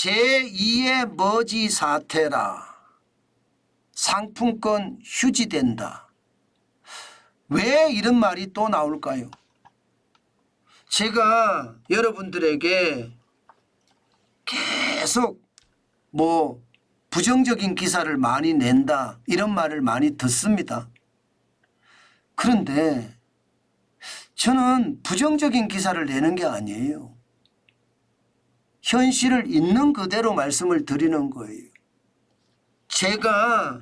제2의 머지 사태라. 상품권 휴지된다. 왜 이런 말이 또 나올까요? 제가 여러분들에게 계속 부정적인 기사를 많이 낸다 이런 말을 많이 듣습니다. 그런데 저는 부정적인 기사를 내는 게 아니에요. 현실을 있는 그대로 말씀을 드리는 거예요. 제가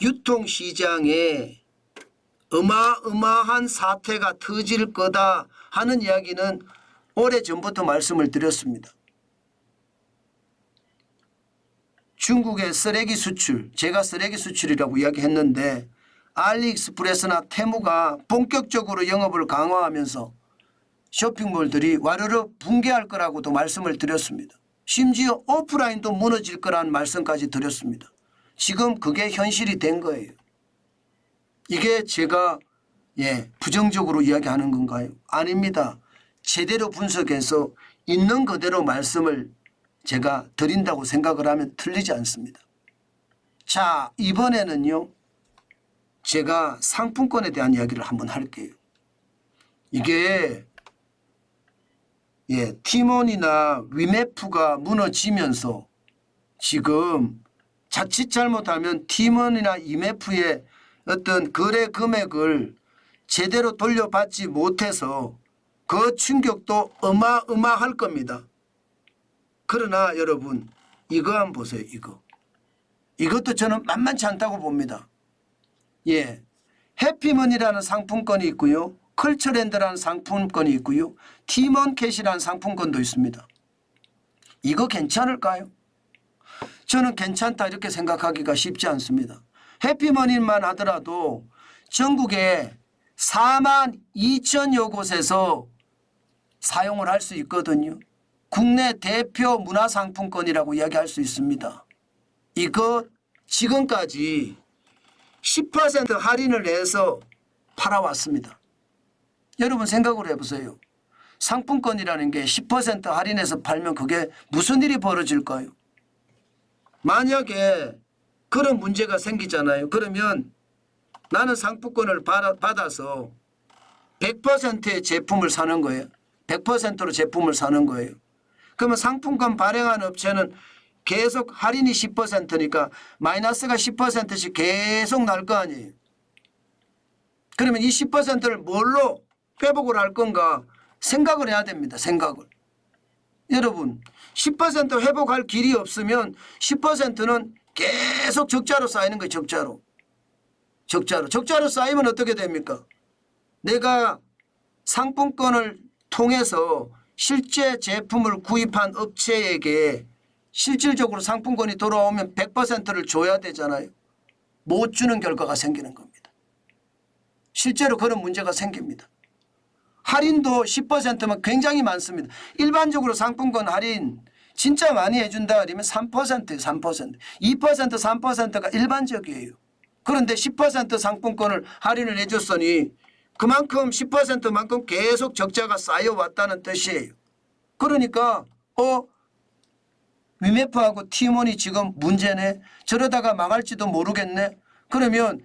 유통시장에 어마어마한 사태가 터질 거다 하는 이야기는 오래전부터 말씀을 드렸습니다. 중국의 쓰레기 수출, 제가 쓰레기 수출이라고 이야기했는데 알리익스프레스나 테무가 본격적으로 영업을 강화하면서 쇼핑몰들이 와르르 붕괴할 거라고도 말씀을 드렸습니다. 심지어 오프라인도 무너질 거라는 말씀까지 드렸습니다. 지금 그게 현실이 된 거예요. 이게 제가 부정적으로 이야기하는 건가요? 아닙니다. 제대로 분석해서 있는 그대로 말씀을 제가 드린다고 생각을 하면 틀리지 않습니다. 자, 이번에는요. 제가 상품권에 대한 이야기를 한번 할게요. 이게 티몬이나 위메프가 무너지면서 지금 자칫 잘못하면 티몬이나 위메프의 어떤 거래 금액을 제대로 돌려받지 못해서 그 충격도 어마어마할 겁니다. 그러나 여러분 이거 한번 보세요. 이것도 저는 만만치 않다고 봅니다. 해피머니라는 상품권이 있고요. 컬처랜드라는 상품권이 있고요. 티몬캣이라는 상품권도 있습니다. 이거 괜찮을까요? 저는 괜찮다 이렇게 생각하기가 쉽지 않습니다. 해피머니만 하더라도 전국에 42,000여 곳에서 사용을 할 수 있거든요. 국내 대표 문화상품권이라고 이야기할 수 있습니다. 이거 지금까지 10% 할인을 내서 팔아왔습니다. 여러분 생각을 해보세요. 상품권이라는 게 10% 할인해서 팔면 그게 무슨 일이 벌어질까요? 만약에 그런 문제가 생기잖아요. 그러면 나는 상품권을 받아서 100%의 제품을 사는 거예요. 100%로 제품을 사는 거예요. 그러면 상품권 발행한 업체는 계속 할인이 10%니까 마이너스가 10%씩 계속 날 거 아니에요. 그러면 이 10%를 뭘로 회복을 할 건가 생각을 해야 됩니다. 생각을. 여러분 10% 회복할 길이 없으면 10%는 계속 적자로 쌓이는 거예요. 적자로 쌓이면 어떻게 됩니까? 내가 상품권을 통해서 실제 제품을 구입한 업체에게 실질적으로 상품권이 돌아오면 100%를 줘야 되잖아요. 못 주는 결과가 생기는 겁니다. 실제로 그런 문제가 생깁니다. 할인도 10%면 굉장히 많습니다. 일반적으로 상품권 할인 진짜 많이 해준다 그러면 3%예요. 3%. 2%, 3%가 일반적이에요. 그런데 10% 상품권을 할인을 해줬으니 그만큼 10%만큼 계속 적자가 쌓여왔다는 뜻이에요. 그러니까 위메프하고 티몬이 지금 문제네. 저러다가 망할지도 모르겠네. 그러면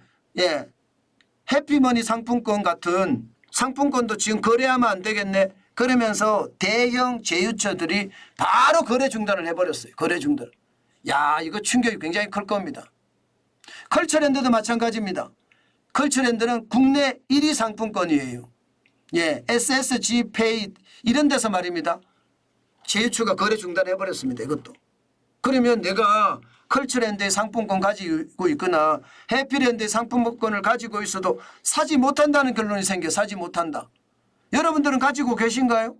해피머니 상품권 같은 상품권도 지금 거래하면 안 되겠네. 그러면서 대형 제휴처들이 바로 거래 중단을 해버렸어요. 거래 중단. 야, 이거 충격이 굉장히 클 겁니다. 컬처랜드도 마찬가지입니다. 컬처랜드는 국내 1위 상품권이에요. SSG페이 이런 데서 말입니다. 제휴처가 거래 중단해버렸습니다. 이것도. 그러면 내가 컬처랜드의 상품권 가지고 있거나 해피랜드의 상품권을 가지고 있어도 사지 못한다는 결론이 생겨. 사지 못한다. 여러분들은 가지고 계신가요?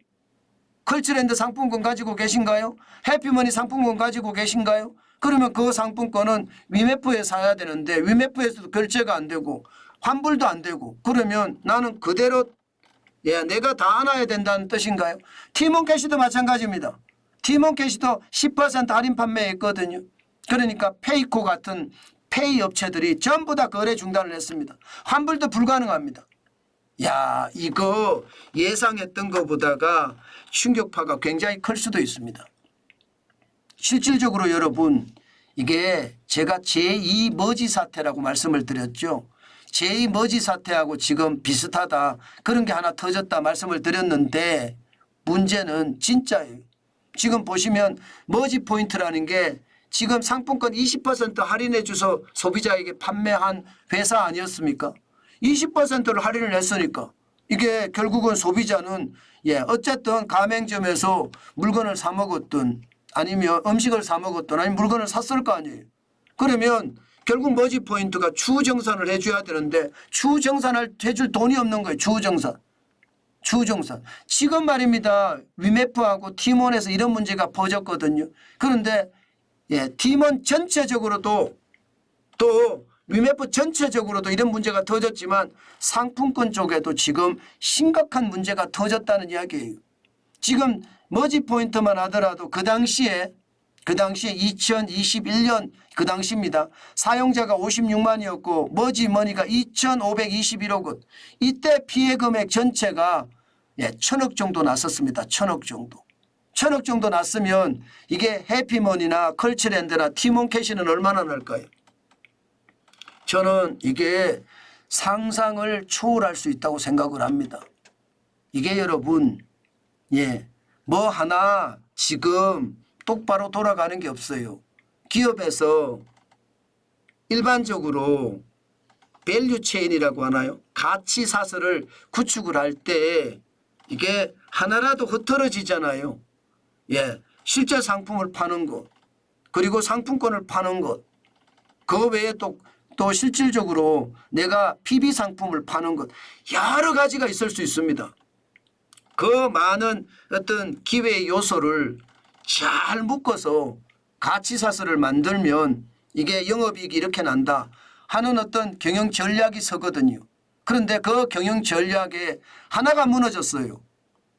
컬처랜드 상품권 가지고 계신가요? 해피머니 상품권 가지고 계신가요? 그러면 그 상품권은 위메프에 사야 되는데 위메프에서도 결제가 안 되고 환불도 안 되고 그러면 나는 그대로 내가 다 안아야 된다는 뜻인가요? 티몬캐시도 마찬가지입니다. 티몬캐시도 10% 할인 판매했거든요. 그러니까 페이코 같은 페이 업체들이 전부 다 거래 중단을 했습니다. 환불도 불가능합니다. 야, 이거 예상했던 것보다가 충격파가 굉장히 클 수도 있습니다. 실질적으로 여러분 이게 제가 제2 머지 사태라고 말씀을 드렸죠. 제2 머지 사태하고 지금 비슷하다. 그런 게 하나 터졌다 말씀을 드렸는데 문제는 진짜예요. 지금 보시면 머지 포인트라는 게 지금 상품권 20% 할인해 주서 소비자에게 판매한 회사 아니었습니까? 20%를 할인을 했으니까 이게 결국은 소비자는 어쨌든 가맹점에서 물건을 사 먹었든 아니면 음식을 사 먹었든 아니면 물건을 샀을 거 아니에요. 그러면 결국 머지 포인트가 추후 정산을 해줘야 되는데 추후 정산을 해줄 돈이 없는 거예요. 추후 정산. 추후 정산. 지금 말입니다. 위메프하고 팀원에서 이런 문제가 퍼졌거든요. 그런데 팀원 전체적으로도 또 위메프 전체적으로도 이런 문제가 터졌지만 상품권 쪽에도 지금 심각한 문제가 터졌다는 이야기예요. 지금 머지 포인트만 하더라도 그 당시에 2021년 그 당시입니다. 사용자가 56만이었고 머지 머니가 2,521억 원. 이때 피해 금액 전체가 1,000억 정도 났었습니다. 1,000억 정도. 1,000억 정도 났으면 이게 해피머니나 컬처랜드나 티몬캐시는 얼마나 날까요? 저는 이게 상상을 초월할 수 있다고 생각을 합니다. 이게 여러분 뭐 하나 지금 똑바로 돌아가는 게 없어요. 기업에서 일반적으로 밸류 체인이라고 하나요? 가치 사슬을 구축을 할 때 이게 하나라도 흐트러지잖아요. 실제 상품을 파는 것 그리고 상품권을 파는 것 그 외에 또 실질적으로 내가 PB 상품을 파는 것 여러 가지가 있을 수 있습니다. 그 많은 어떤 기회의 요소를 잘 묶어서 가치사슬을 만들면 이게 영업이익이 이렇게 난다 하는 어떤 경영 전략이 서거든요. 그런데 그 경영 전략에 하나가 무너졌어요.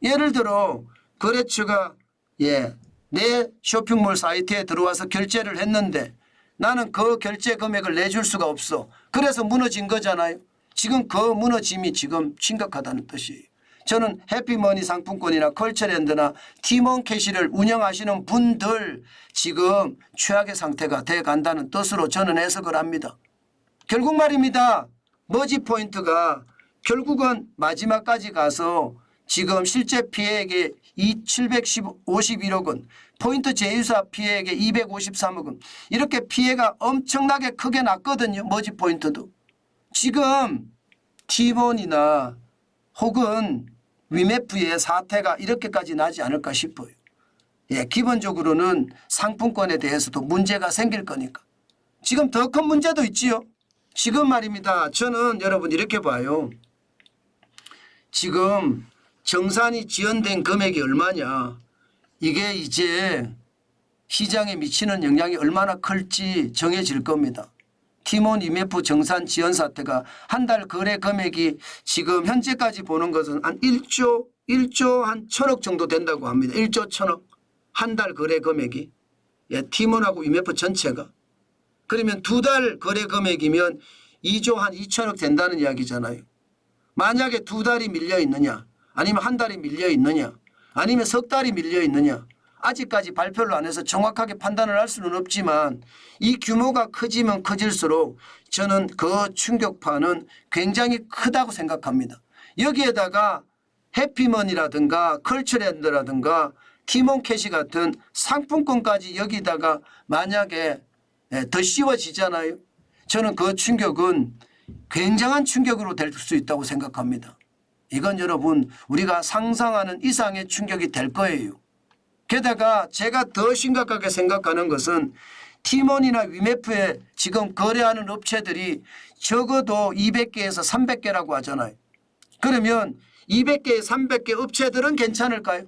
예를 들어 거래처가 내 쇼핑몰 사이트에 들어와서 결제를 했는데 나는 그 결제 금액을 내줄 수가 없어. 그래서 무너진 거잖아요. 지금 그 무너짐이 지금 심각하다는 뜻이에요. 저는 해피머니 상품권이나 컬처랜드나 티몬캐시를 운영하시는 분들 지금 최악의 상태가 돼 간다는 뜻으로 저는 해석을 합니다. 결국 말입니다. 머지 포인트가 결국은 마지막까지 가서 지금 실제 피해액의 751억 원, 포인트 제휴사 피해액의 253억 원 이렇게 피해가 엄청나게 크게 났거든요. 머지 포인트도. 지금 T1이나 혹은 위메프의 사태가 이렇게까지 나지 않을까 싶어요. 기본적으로는 상품권에 대해서도 문제가 생길 거니까. 지금 더 큰 문제도 있지요. 지금 말입니다. 저는 여러분 이렇게 봐요. 지금 정산이 지연된 금액이 얼마냐. 이게 이제 시장에 미치는 영향이 얼마나 클지 정해질 겁니다. 티몬 IMF 정산 지연 사태가 한 달 거래 금액이 지금 현재까지 보는 것은 한 1조 한 1,000억 정도 된다고 합니다. 1조 1,000억. 한 달 거래 금액이. 티몬하고 IMF 전체가. 그러면 두 달 거래 금액이면 2조 한 2,000억 된다는 이야기잖아요. 만약에 두 달이 밀려 있느냐 아니면 한 달이 밀려 있느냐 아니면 석 달이 밀려 있느냐 아직까지 발표를 안 해서 정확하게 판단을 할 수는 없지만 이 규모가 커지면 커질수록 저는 그 충격파는 굉장히 크다고 생각합니다. 여기에다가 해피머니라든가 컬처랜드라든가 티몬캐시 같은 상품권까지 여기다가 만약에 더 씌워지잖아요. 저는 그 충격은 굉장한 충격으로 될 수 있다고 생각합니다. 이건 여러분 우리가 상상하는 이상의 충격이 될 거예요. 게다가 제가 더 심각하게 생각하는 것은 티몬이나 위메프에 지금 거래하는 업체들이 적어도 200개에서 300개라고 하잖아요. 그러면 200개, 300개 업체들은 괜찮을까요?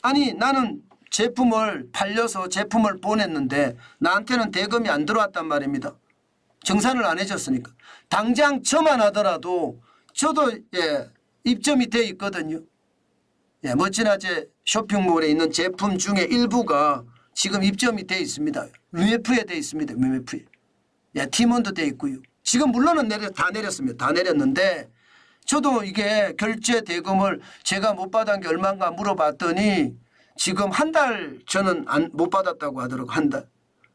아니 나는 제품을 팔려서 제품을 보냈는데 나한테는 대금이 안 들어왔단 말입니다. 정산을 안 해줬으니까. 당장 저만 하더라도 저도 입점이 돼 있거든요. 멋지나제 쇼핑몰에 있는 제품 중에 일부가 지금 입점이 돼 있습니다. 위메프에 돼 있습니다. 위메프에. 티몬도 돼 있고요. 지금 물론은 다 내렸습니다. 다 내렸는데 저도 이게 결제 대금을 제가 못 받은 게 얼마인가 물어봤더니 지금 한 달 저는 못 받았다고 하더라고. 한 달.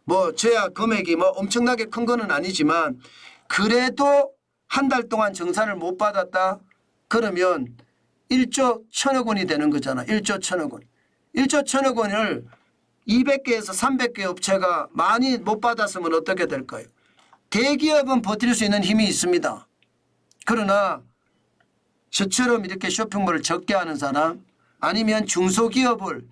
뭐 저야 금액이 뭐 엄청나게 큰 거는 아니지만 그래도 한 달 동안 정산을 못 받았다 그러면 1조 1천억 원이 되는 거잖아. 1조 1천억 원. 1조 1천억 원을 200개에서 300개 업체가 많이 못 받았으면 어떻게 될까요? 대기업은 버틸 수 있는 힘이 있습니다. 그러나 저처럼 이렇게 쇼핑몰을 적게 하는 사람 아니면 중소기업을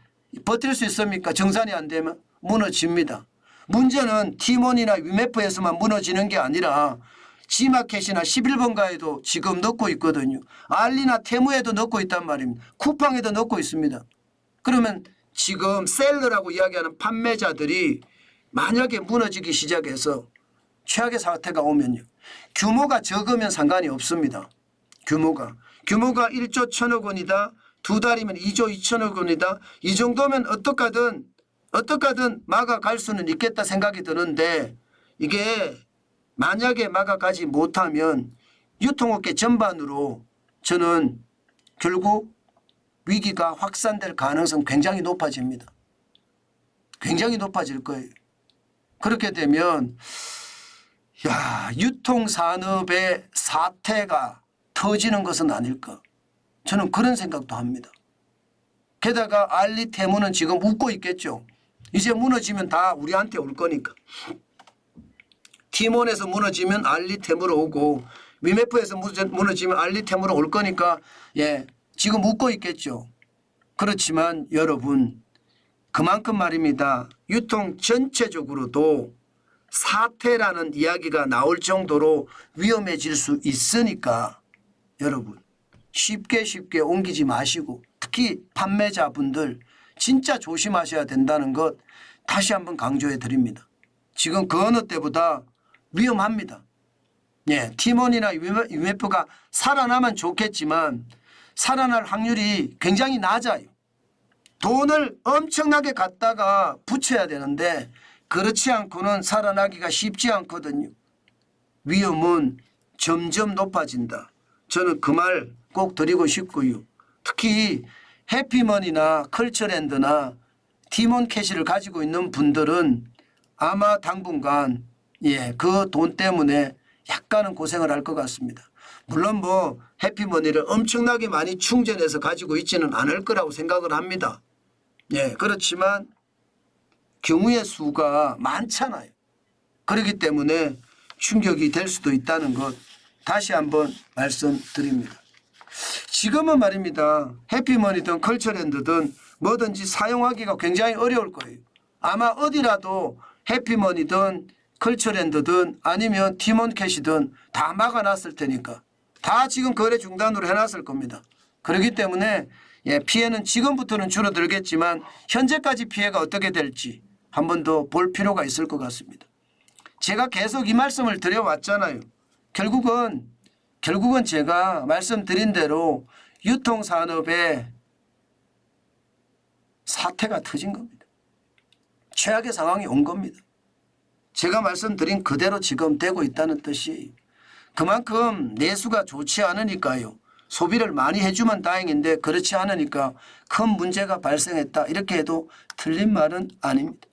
버틸 수 있습니까? 정산이 안 되면 무너집니다. 문제는 티몬이나 위메프에서만 무너지는 게 아니라 지마켓이나 11번가에도 지금 넣고 있거든요. 알리나 테무에도 넣고 있단 말입니다. 쿠팡에도 넣고 있습니다. 그러면 지금 셀러라고 이야기하는 판매자들이 만약에 무너지기 시작해서 최악의 사태가 오면요. 규모가 적으면 상관이 없습니다. 규모가 1조 1천억 원이다. 두 달이면 2조 2천억 원이다. 이 정도면 어떡하든 막아갈 수는 있겠다 생각이 드는데 이게 만약에 막아가지 못하면 유통업계 전반으로 저는 결국 위기가 확산될 가능성 굉장히 높아집니다. 굉장히 높아질 거예요. 그렇게 되면 유통산업의 사태가 터지는 것은 아닐까. 저는 그런 생각도 합니다. 게다가 알리 테무는 지금 웃고 있겠죠. 이제 무너지면 다 우리한테 올 거니까. 티몬에서 무너지면 알리 테무로 오고 위메프에서 무너지면 알리 테무로 올 거니까 지금 웃고 있겠죠. 그렇지만 여러분 그만큼 말입니다. 유통 전체적으로도 사태라는 이야기가 나올 정도로 위험해질 수 있으니까 여러분 쉽게 옮기지 마시고 특히 판매자분들 진짜 조심하셔야 된다는 것 다시 한번 강조해 드립니다. 지금 그 어느 때보다 위험합니다. 티몬이나 위메프가 살아나면 좋겠지만 살아날 확률이 굉장히 낮아요. 돈을 엄청나게 갖다가 붙여야 되는데 그렇지 않고는 살아나기가 쉽지 않거든요. 위험은 점점 높아진다. 저는 그 말 꼭 드리고 싶고요. 특히 해피머니나 컬처랜드나 티몬캐시를 가지고 있는 분들은 아마 당분간 그 돈 때문에 약간은 고생을 할 것 같습니다. 물론 뭐 해피머니를 엄청나게 많이 충전해서 가지고 있지는 않을 거라고 생각을 합니다. 그렇지만 경우의 수가 많잖아요. 그렇기 때문에 충격이 될 수도 있다는 것 다시 한번 말씀드립니다. 지금은 말입니다. 해피머니든 컬처랜드든 뭐든지 사용하기가 굉장히 어려울 거예요. 아마 어디라도 해피머니든 컬처랜드든 아니면 티몬캐시든 다 막아놨을 테니까 다 지금 거래 중단으로 해놨을 겁니다. 그렇기 때문에 피해는 지금부터는 줄어들겠지만 현재까지 피해가 어떻게 될지 한 번 더 볼 필요가 있을 것 같습니다. 제가 계속 이 말씀을 드려왔잖아요. 결국은 제가 말씀드린 대로 유통산업에 사태가 터진 겁니다. 최악의 상황이 온 겁니다. 제가 말씀드린 그대로 지금 되고 있다는 뜻이에요. 그만큼 내수가 좋지 않으니까요. 소비를 많이 해주면 다행인데 그렇지 않으니까 큰 문제가 발생했다. 이렇게 해도 틀린 말은 아닙니다.